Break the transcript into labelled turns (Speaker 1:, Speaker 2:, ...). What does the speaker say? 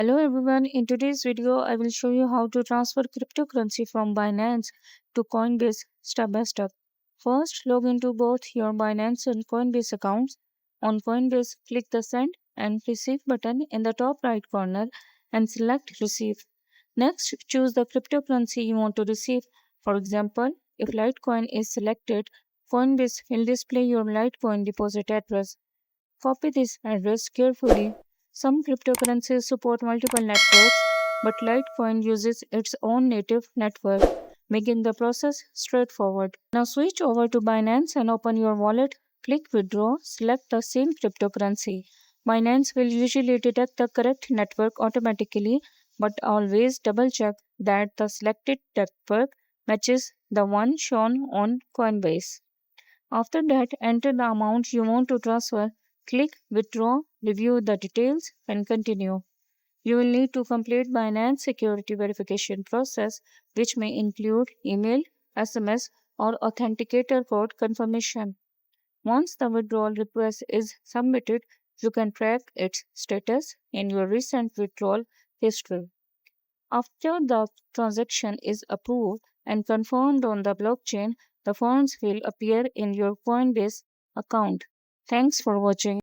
Speaker 1: Hello everyone, in today's video I will show you how to transfer cryptocurrency from Binance to Coinbase step by step. First, log into both your Binance and Coinbase accounts. On Coinbase, click the Send and Receive button in the top right corner and select Receive. Next, choose the cryptocurrency you want to receive. For example, if Litecoin is selected, Coinbase will display your Litecoin deposit address. Copy this address carefully. Some cryptocurrencies support multiple networks, but Litecoin uses its own native network, making the process straightforward. Now switch over to Binance and open your wallet. Click Withdraw, select the same cryptocurrency. Binance will usually detect the correct network automatically, but always double check that the selected network matches the one shown on Coinbase. After that, enter the amount you want to transfer. Click Withdraw, review the details, and continue. You will need to complete Binance security verification process, which may include email, SMS, or authenticator code confirmation. Once the withdrawal request is submitted, you can track its status in your recent withdrawal history. After the transaction is approved and confirmed on the blockchain, the funds will appear in your Coinbase account. Thanks for watching.